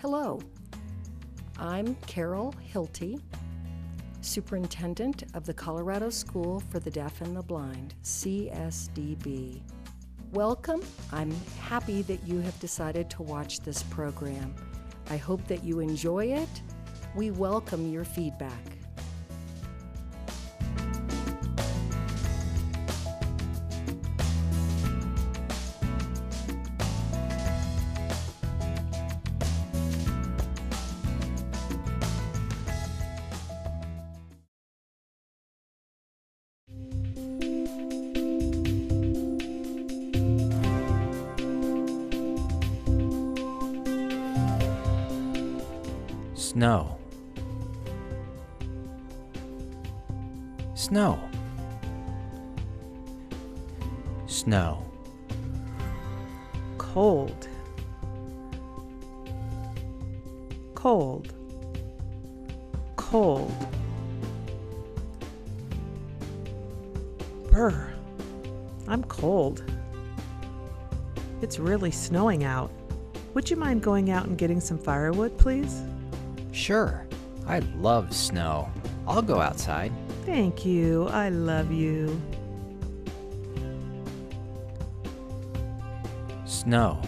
Hello, I'm Carol Hilty, Superintendent of the Colorado School for the Deaf and the Blind, CSDB. Welcome. I'm happy that you have decided to watch this program. I hope that you enjoy it. We welcome your feedback. Snow. Snow. Snow. Cold. Cold. Cold. Brr. I'm cold. It's really snowing out. Would you mind going out and getting some firewood, please? Sure. I love snow. I'll go outside. Thank you. I love you. Snow.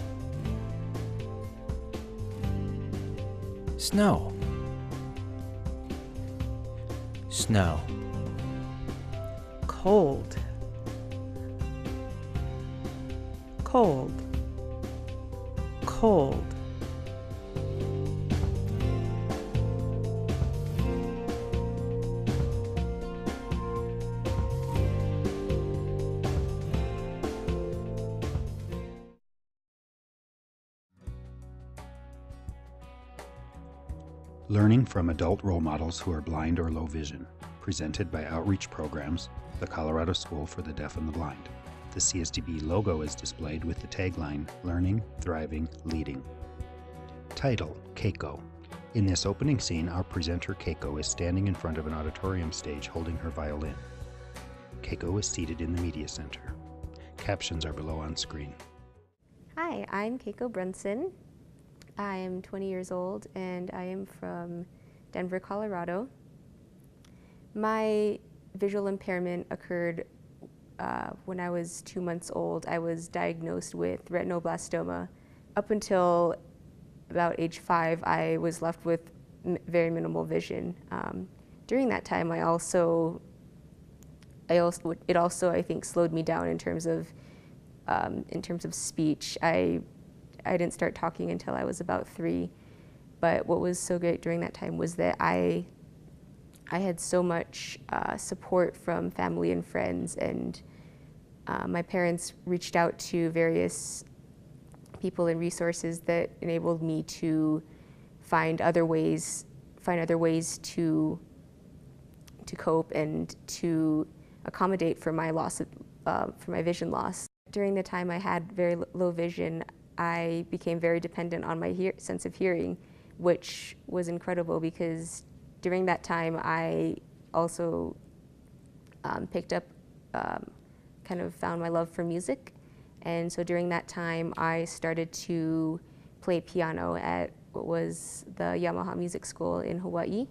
Snow. Snow. Cold. Cold. Cold. Learning from adult role models who are blind or low vision, presented by Outreach Programs, the Colorado School for the Deaf and the Blind. The CSDB logo is displayed with the tagline, Learning, Thriving, Leading. Title, Keiko. In this opening scene, our presenter Keiko is standing in front of an auditorium stage holding her violin. Keiko is seated in the media center. Captions are below on screen. Hi, I'm Keiko Brunson. I am 20 years old and I am from Denver, Colorado. My visual impairment occurred when I was 2 months old. I was diagnosed with retinoblastoma. Up until about age 5, I was left with very minimal vision. During that time, it also I think slowed me down in terms of speech. I didn't start talking until I was about 3, but what was so great during that time was that I had so much support from family and friends, and my parents reached out to various people and resources that enabled me to find other ways to cope and to accommodate for my vision loss. During the time I had very low vision, I became very dependent on my sense of hearing, which was incredible because during that time I also picked up, kind of found my love for music. And so during that time I started to play piano at what was the Yamaha Music School in Hawaii,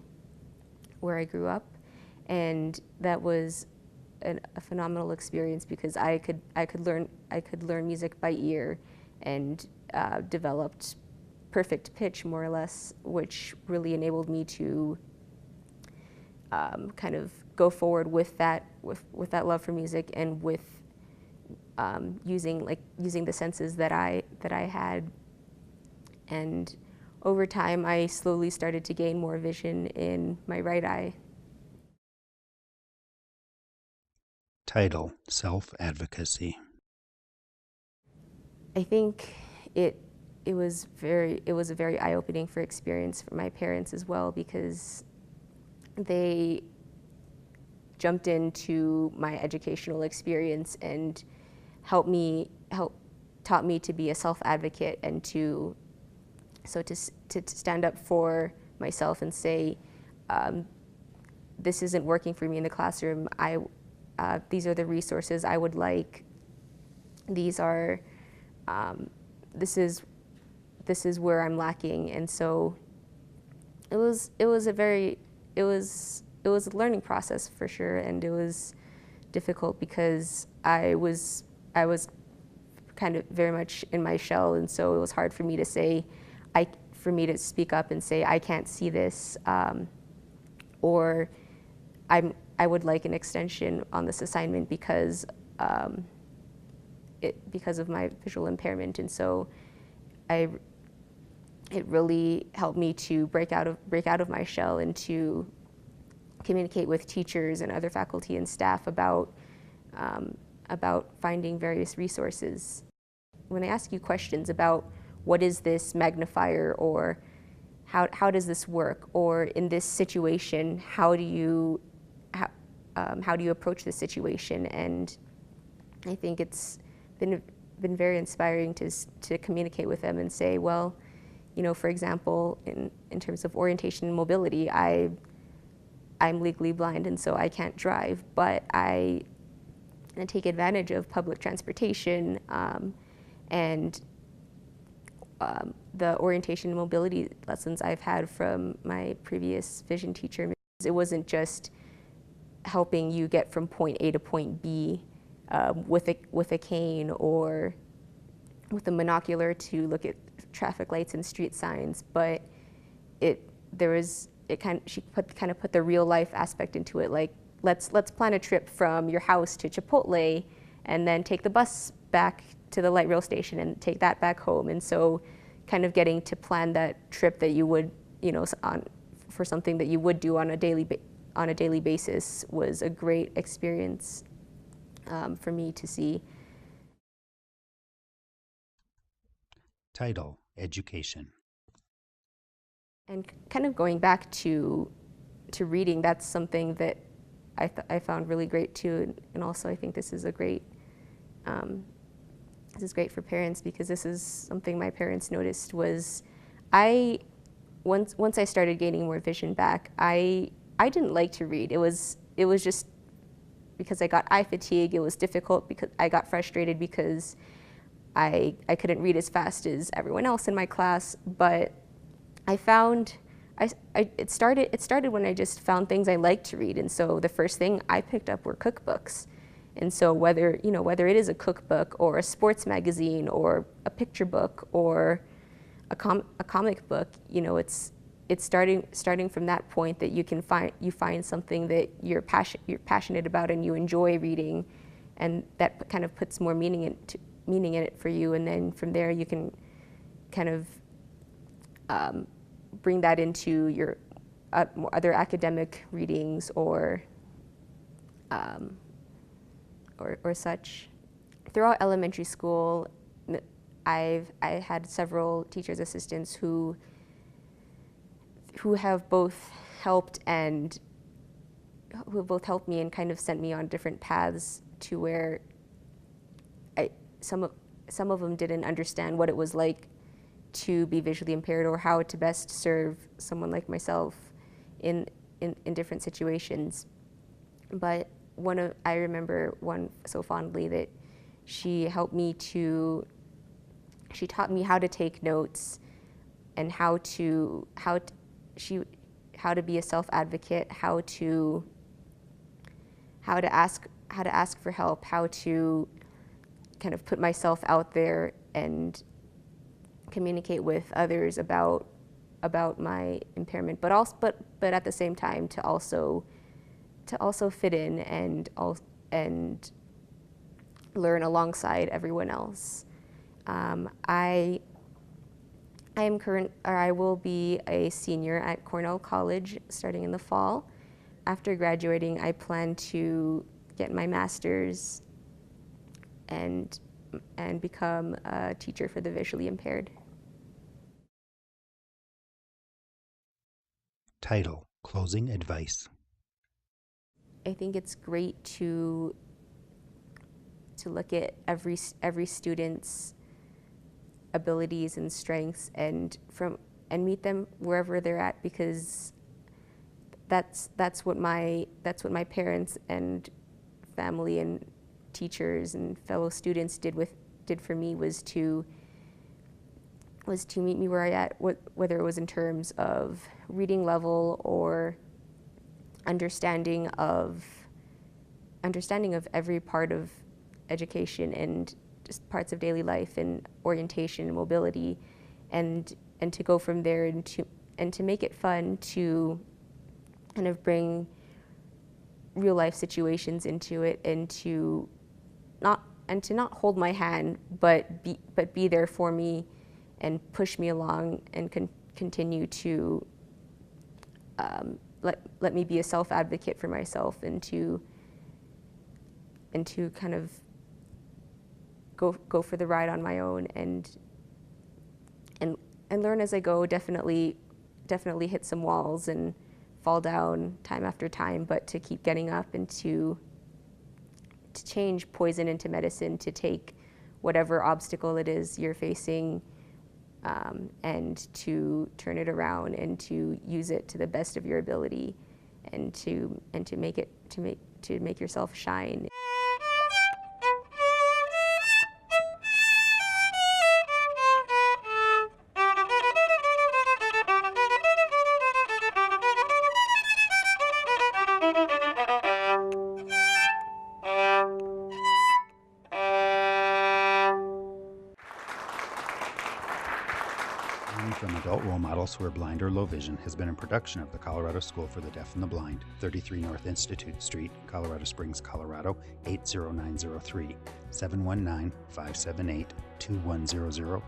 where I grew up. And that was a phenomenal experience because I could learn music by ear and developed perfect pitch, more or less, which really enabled me to kind of go forward with that love for music and with using the senses that I had. And over time, I slowly started to gain more vision in my right eye. Title, Self-Advocacy. I think it was a very eye-opening experience for my parents as well, because they jumped into my educational experience and taught me to be a self-advocate and to stand up for myself and say, this isn't working for me in the classroom. These are the resources I would like. This this is where I'm lacking. And so it was a learning process for sure, and it was difficult because I was kind of very much in my shell, and so it was hard for me to speak up and say I can't see this, or I would like an extension on this assignment because of my visual impairment. And so it really helped me to break out of my shell and to communicate with teachers and other faculty and staff about finding various resources. When I ask you questions about what is this magnifier, or how does this work, or in this situation, how do you approach the situation? And I think it's been very inspiring to communicate with them and say, well, for example, in terms of orientation and mobility, I'm legally blind, and so I can't drive, but I take advantage of public transportation, and the orientation and mobility lessons I've had from my previous vision teacher. It wasn't just helping you get from point A to point B with a cane or with a monocular to look at traffic lights and street signs, but she kind of put the real life aspect into it. Like, let's plan a trip from your house to Chipotle, and then take the bus back to the light rail station and take that back home. And so, kind of getting to plan that trip that you would, for something that you would do on a daily basis was a great experience for me to see. Title: Education. And kind of going back to reading, that's something that I found really great too. And also I think this is great for parents, because this is something my parents noticed was once I started gaining more vision back, I didn't like to read. It was just because I got eye fatigue. It was difficult because I got frustrated because I couldn't read as fast as everyone else in my class. But I found it started when I just found things I liked to read. And so the first thing I picked up were cookbooks. And so whether it is a cookbook or a sports magazine or a picture book or a comic book, it's starting from that point that you find something that you're passionate about and you enjoy reading, and that kind of puts more meaning in it for you. And then from there you can kind of bring that into your other academic readings or such. Throughout elementary school, I had several teachers' assistants who have both helped me and kind of sent me on different paths to where some of them didn't understand what it was like to be visually impaired or how to best serve someone like myself in different situations. But I remember one so fondly that she taught me how to take notes and how to be a self-advocate, how to ask for help, how to kind of put myself out there and communicate with others about my impairment, but at the same time to also fit in and learn alongside everyone else. I will be a senior at Cornell College starting in the fall. After graduating, I plan to get my master's and become a teacher for the visually impaired. Title: Closing Advice. I think it's great to look at every student's abilities and strengths and meet them wherever they're at, because that's what my parents and family and teachers and fellow students did for me, was was to meet me where I at, whether it was in terms of reading level or understanding of every part of education and just parts of daily life and orientation and mobility, and to go from there and to make it fun, to kind of bring real life situations into it, and to not hold my hand, but be there for me and push me along and continue to let me be a self-advocate for myself, and to kind of go for the ride on my own and learn as I go. Definitely hit some walls and fall down time after time, but to keep getting up and to change poison into medicine, to take whatever obstacle it is you're facing, and to turn it around and to use it to the best of your ability, and to make yourself shine. Learning from adult role models who are blind or low vision has been a production of the Colorado School for the Deaf and the Blind, 33 North Institute Street, Colorado Springs, Colorado, 80903, 719-578-2100,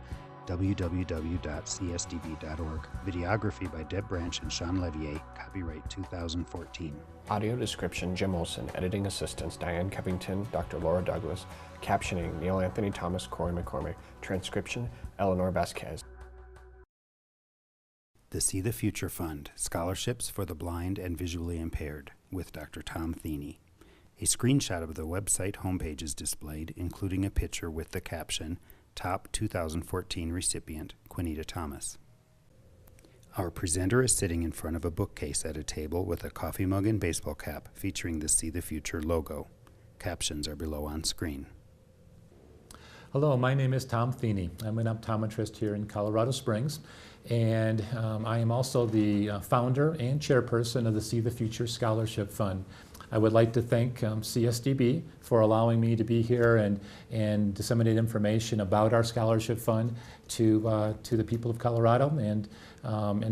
www.csdb.org. Videography by Deb Branch and Sean Levier, copyright 2014. Audio description, Jim Olson. Editing assistants, Diane Covington, Dr. Laura Douglas. Captioning, Neil Anthony Thomas, Corey McCormick. Transcription, Eleanor Vasquez. The See the Future Fund, Scholarships for the Blind and Visually Impaired, with Dr. Tom Theeney. A screenshot of the website homepage is displayed, including a picture with the caption, Top 2014 Recipient, Quinita Thomas. Our presenter is sitting in front of a bookcase at a table with a coffee mug and baseball cap featuring the See the Future logo. Captions are below on screen. Hello, my name is Tom Theeney. I'm an optometrist here in Colorado Springs, and I am also the founder and chairperson of the See the Future Scholarship Fund. I would like to thank CSDB for allowing me to be here and disseminate information about our scholarship fund to the people of Colorado and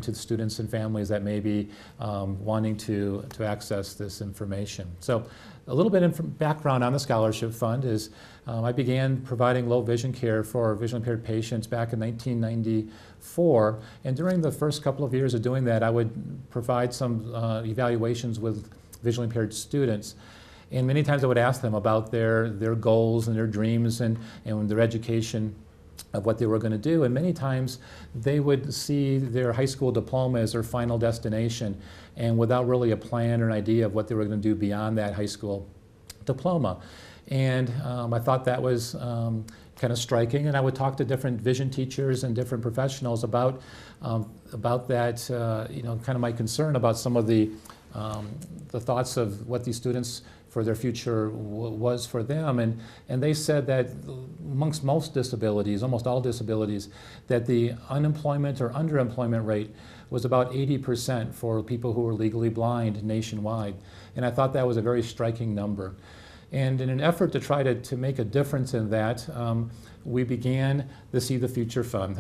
to the students and families that may be wanting to access this information. So a little bit of background on the scholarship fund is I began providing low vision care for visually impaired patients back in 1994, and during the first couple of years of doing that I would provide some evaluations with visually impaired students. And many times I would ask them about their goals and their dreams and their education of what they were going to do. And many times they would see their high school diploma as their final destination, and without really a plan or an idea of what they were going to do beyond that high school diploma. And I thought that was kind of striking, and I would talk to different vision teachers and different professionals about that, kind of my concern about some of the thoughts of what these students for their future was for them, and they said that amongst most disabilities, almost all disabilities, that the unemployment or underemployment rate was about 80% for people who were legally blind nationwide, and I thought that was a very striking number. And in an effort to try to make a difference in that, we began the See the Future Fund.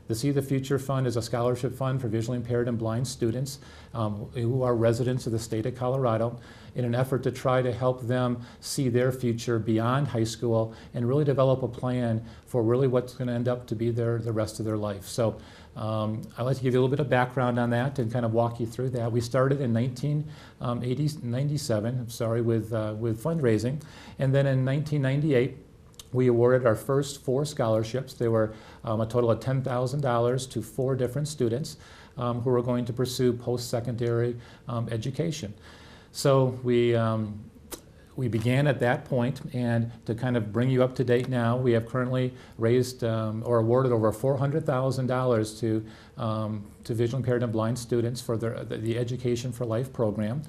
The See the Future Fund is a scholarship fund for visually impaired and blind students who are residents of the state of Colorado, in an effort to try to help them see their future beyond high school and really develop a plan for really what's going to end up to be the rest of their life. So I'd like to give you a little bit of background on that and kind of walk you through that. We started in 1997 with fundraising, and then in 1998 we awarded our first 4 scholarships. They were a total of $10,000 to 4 different students who were going to pursue post-secondary education. So we began at that point, and to kind of bring you up to date now, we have currently raised or awarded over $400,000 to visually impaired and blind students for the Education for Life program.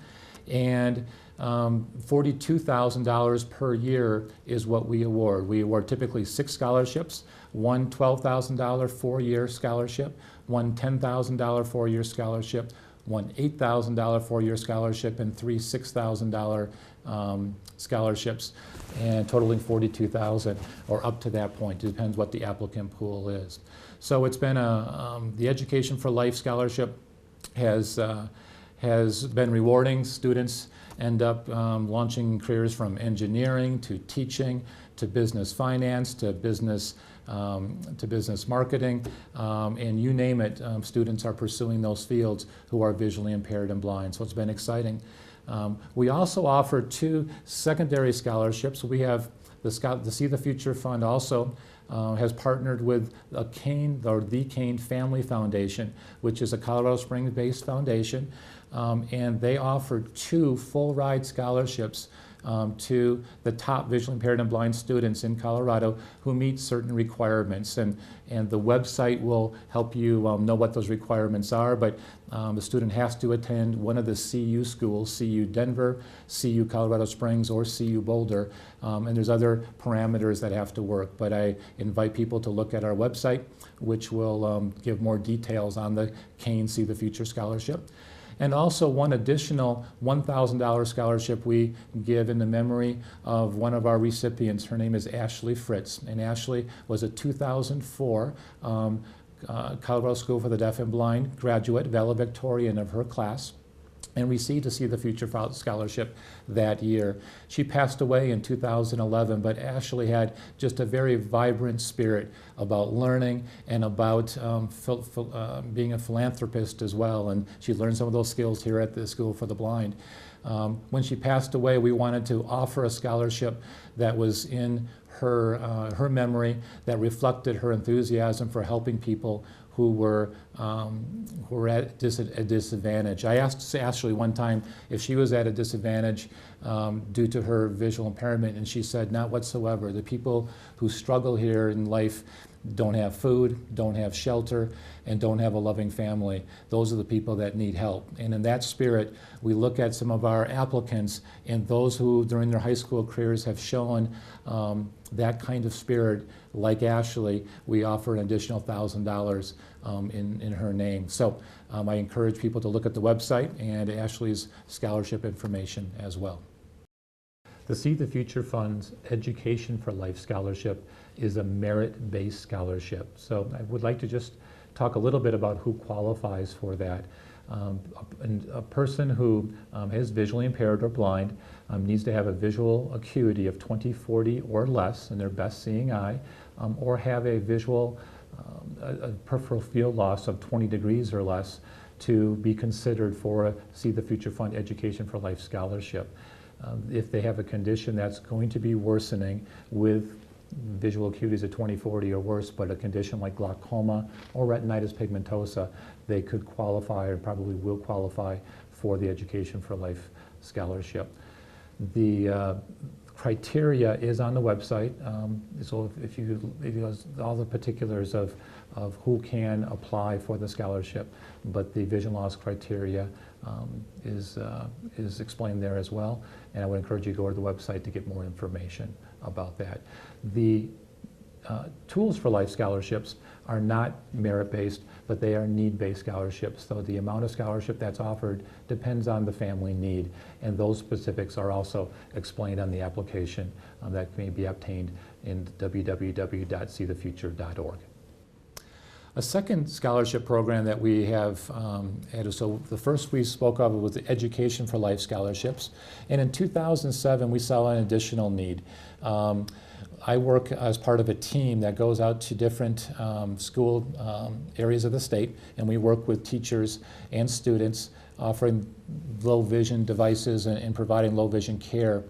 And $42,000 per year is what we award. We award typically 6 scholarships, one $12,000 four-year scholarship, one $10,000 four-year scholarship, one $8,000 four-year scholarship, and 3 $6,000 scholarships, and totaling $42,000 or up to that point. It depends what the applicant pool is. So it's been the Education for Life scholarship has been rewarding. Students end up launching careers from engineering to teaching to business finance to business marketing, and you name it, students are pursuing those fields who are visually impaired and blind. So it's been exciting. We also offer 2 secondary scholarships. We have the See the Future Fund also has partnered with the Kane Family Foundation, which is a Colorado Springs-based foundation, and they offer 2 full-ride scholarships to the top visually impaired and blind students in Colorado who meet certain requirements. And the website will help you know what those requirements are, but the student has to attend one of the CU schools, CU Denver, CU Colorado Springs, or CU Boulder, and there's other parameters that have to work. But I invite people to look at our website, which will give more details on the Kane See the Future Scholarship. And also one additional $1,000 scholarship we give in the memory of one of our recipients. Her name is Ashley Fritz, and Ashley was a 2004 Colorado School for the Deaf and Blind graduate, valedictorian of her class, and received a See the Future scholarship that year. She passed away in 2011, but Ashley had just a very vibrant spirit about learning and about being a philanthropist as well, and she learned some of those skills here at the School for the Blind. When she passed away, we wanted to offer a scholarship that was in her memory, that reflected her enthusiasm for helping people who were at a disadvantage. I asked Ashley one time if she was at a disadvantage due to her visual impairment, and she said, not whatsoever. The people who struggle here in life don't have food, don't have shelter, and don't have a loving family. Those are the people that need help. And in that spirit, we look at some of our applicants and those who during their high school careers have shown that kind of spirit, like Ashley. We offer an additional $1,000 in her name. So I encourage people to look at the website and Ashley's scholarship information as well. The See the Future Fund's Education for Life Scholarship is a merit-based scholarship. So I would like to just talk a little bit about who qualifies for that. A person who is visually impaired or blind needs to have a visual acuity of 20/40 or less in their best seeing eye, or have a visual a peripheral field loss of 20 degrees or less to be considered for a See the Future Fund Education for Life scholarship. If they have a condition that's going to be worsening with visual acuities of 20/40 or worse, but a condition like glaucoma or retinitis pigmentosa, they could qualify or probably will qualify for the Education for Life scholarship. The criteria is on the website, so if you all the particulars of who can apply for the scholarship, but the vision loss criteria is explained there as well, and I would encourage you to go to the website to get more information about that. The Tools for Life scholarships are not merit-based, but they are need-based scholarships. So the amount of scholarship that's offered depends on the family need, and those specifics are also explained on the application that may be obtained in www.seethefuture.org. A second scholarship program that we have added, so the first we spoke of was the Education for Life scholarships, and in 2007 we saw an additional need. I work as part of a team that goes out to different school areas of the state, and we work with teachers and students offering low vision devices and providing low vision care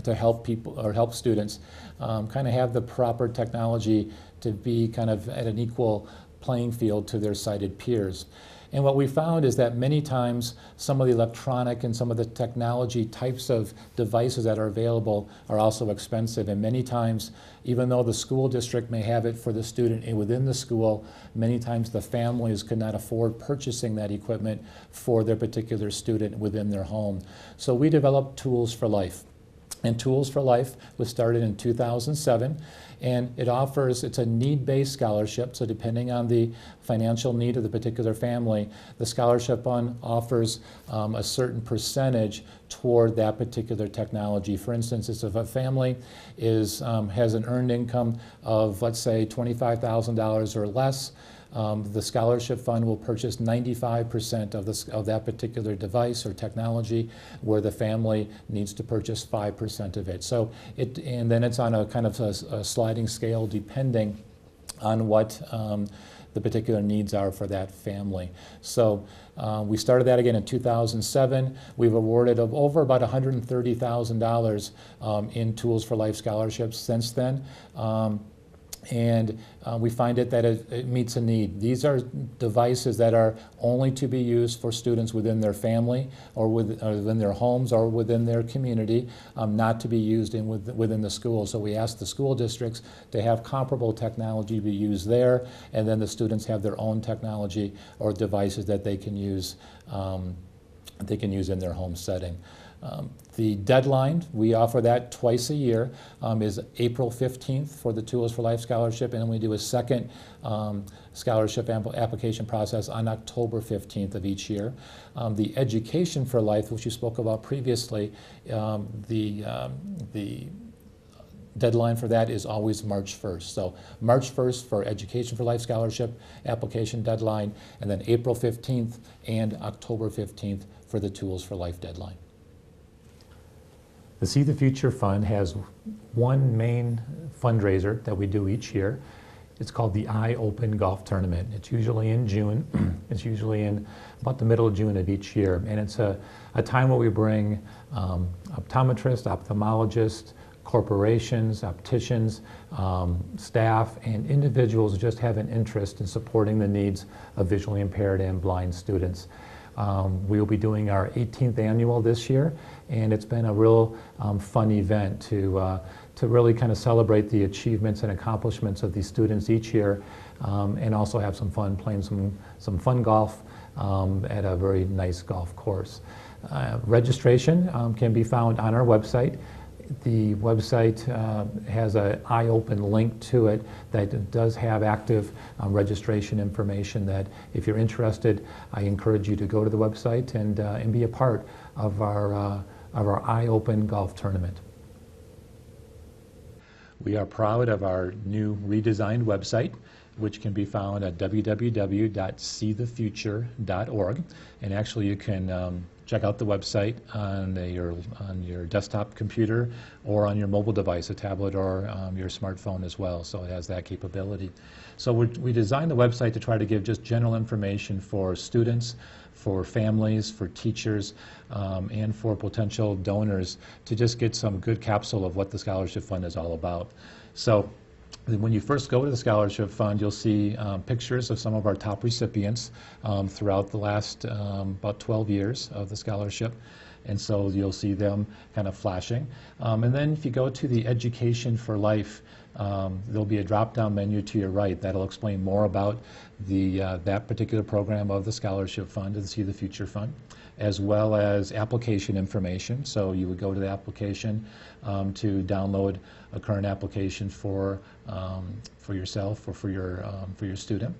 to help people or help students kind of have the proper technology to be kind of at an equal playing field to their sighted peers. And what we found is that many times some of the electronic and some of the technology types of devices that are available are also expensive. And many times, even though the school district may have it for the student within the school, many times the families could not afford purchasing that equipment for their particular student within their home. So we developed Tools for Life. And Tools for Life was started in 2007, and it's a need-based scholarship, so depending on the financial need of the particular family, the scholarship fund offers a certain percentage toward that particular technology. For instance, if a family has an earned income of, let's say, $25,000 or less, the scholarship fund will purchase 95% of that particular device or technology, where the family needs to purchase 5% of it. And then it's on a kind of a sliding scale depending on what the particular needs are for that family. So we started that again in 2007. We've awarded over about $130,000 in Tools for Life scholarships since then. And we find that it meets a need. These are devices that are only to be used for students within their family or within their homes or within their community, not to be used within the school. So we ask the school districts to have comparable technology be used there, and then the students have their own technology or devices that they can use in their home setting. The deadline, we offer that twice a year, is April 15th for the Tools for Life scholarship, and then we do a second scholarship application process on October 15th of each year. The Education for Life, which you spoke about previously, the deadline for that is always March 1st. So March 1st for Education for Life scholarship application deadline, and then April 15th and October 15th for the Tools for Life deadline. The See the Future Fund has one main fundraiser that we do each year. It's called the Eye Open Golf Tournament. It's usually in June. It's usually in about the middle of June of each year. And it's a time where we bring optometrists, ophthalmologists, corporations, opticians, staff, and individuals who just have an interest in supporting the needs of visually impaired and blind students. We will be doing our 18th annual this year, and it's been a real fun event to really kind of celebrate the achievements and accomplishments of these students each year, and also have some fun playing some fun golf at a very nice golf course. Registration can be found on our website. The website has an eye-open link to it that does have active registration information that if you're interested, I encourage you to go to the website and be a part of our eye-open golf tournament. We are proud of our new redesigned website, which can be found at www.seethefuture.org. And actually you can check out the website on your desktop computer or on your mobile device, a tablet or your smartphone as well, so it has that capability. So we designed the website to try to give just general information for students, for families, for teachers, and for potential donors to just get some good capsule of what the Scholarship Fund is all about. So when you first go to the Scholarship Fund, you'll see pictures of some of our top recipients throughout the last about 12 years of the scholarship. And so you'll see them kind of flashing. And then if you go to the Education for Life, there'll be a drop-down menu to your right that'll explain more about that particular program of the Scholarship Fund, the See the Future Fund, as well as application information. So you would go to the application to download a current application for yourself or for your student.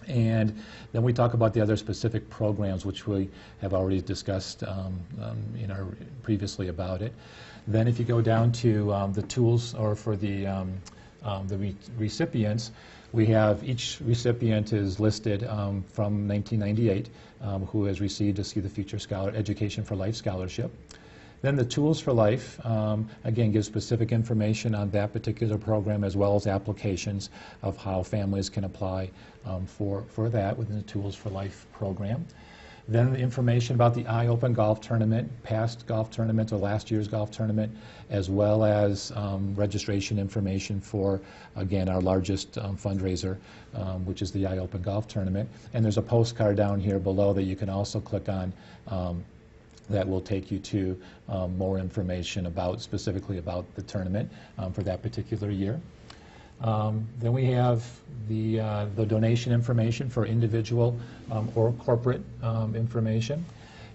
And then we talk about the other specific programs which we have already discussed previously about it. Then if you go down to the tools or for the recipients, we have each recipient is listed from 1998 who has received a See the Future Education for Life scholarship. Then the Tools for Life, again, gives specific information on that particular program as well as applications of how families can apply for that within the Tools for Life program. Then the information about the iOpen golf tournament, past golf tournament or last year's golf tournament, as well as registration information for, again, our largest fundraiser, which is the iOpen golf tournament. And there's a postcard down here below that you can also click on that will take you to more information about, specifically about the tournament for that particular year. Then we have the donation information for individual or corporate information.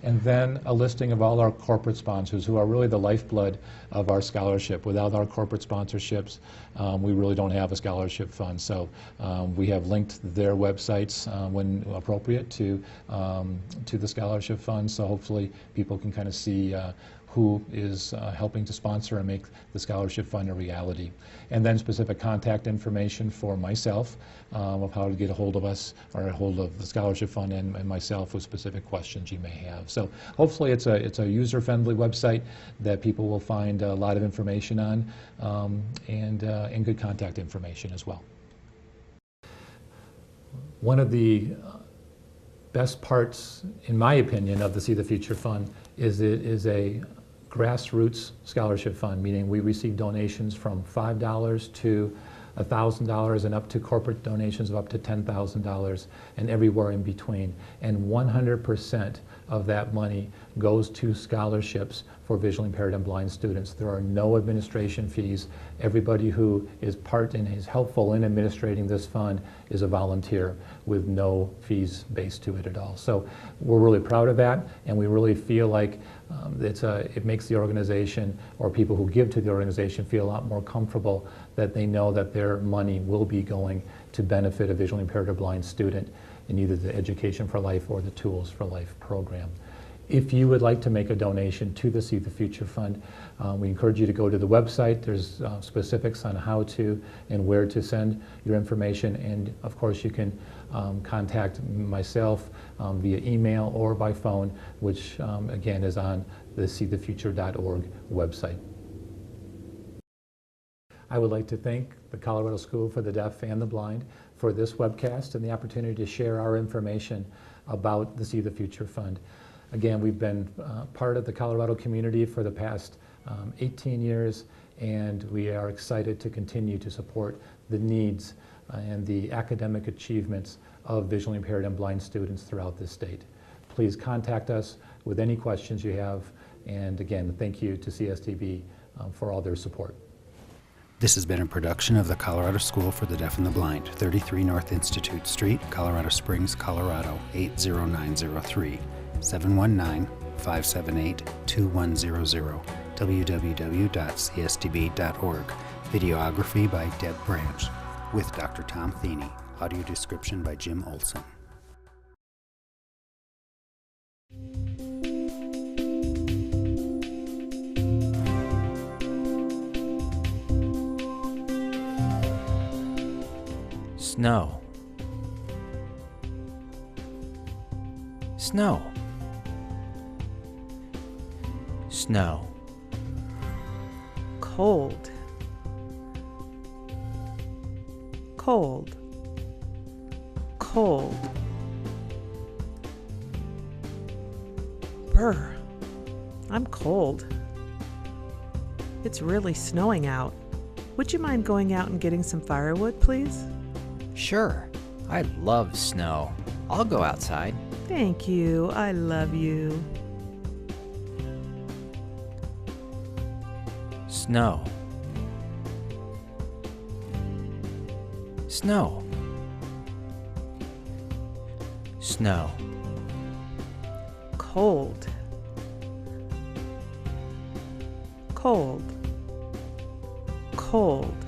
And then a listing of all our corporate sponsors who are really the lifeblood of our scholarship. Without our corporate sponsorships, we really don't have a scholarship fund. So we have linked their websites when appropriate to the scholarship fund. So hopefully people can kind of see who is helping to sponsor and make the scholarship fund a reality. And then specific contact information for myself of how to get a hold of us or a hold of the scholarship fund and myself with specific questions you may have. So hopefully it's a user-friendly website that people will find a lot of information on and good contact information as well. One of the best parts, in my opinion, of the See the Future Fund is it is a grassroots scholarship fund, meaning we receive donations from $5 to $1,000 and up to corporate donations of up to $10,000 and everywhere in between. And 100% of that money goes to scholarships for visually impaired and blind students. There are no administration fees. Everybody who is part and is helpful in administrating this fund is a volunteer with no fees based to it at all. So we're really proud of that, and we really feel like it makes the organization, or people who give to the organization, feel a lot more comfortable that they know that their money will be going to benefit a visually impaired or blind student in either the Education for Life or the Tools for Life program. If you would like to make a donation to the See the Future Fund, we encourage you to go to the website. There's specifics on how to and where to send your information, and of course you can contact myself via email or by phone, which again is on the seethefuture.org website. I would like to thank the Colorado School for the Deaf and the Blind for this webcast and the opportunity to share our information about the See the Future Fund. Again, we've been part of the Colorado community for the past 18 years, and we are excited to continue to support the needs and the academic achievements of visually impaired and blind students throughout this state. Please contact us with any questions you have, and again, thank you to CSDB for all their support. This has been a production of the Colorado School for the Deaf and the Blind, 33 North Institute Street, Colorado Springs, Colorado, 80903, 719-578-2100, www.csdb.org. Videography by Deb Branch, with Dr. Tom Feeney. Audio description by Jim Olson. Snow. Snow. Snow. Cold. Cold. Cold. Brr. I'm cold. It's really snowing out. Would you mind going out and getting some firewood, please? Sure. I love snow. I'll go outside. Thank you. I love you. Snow. Snow. Snow. Cold. Cold. Cold.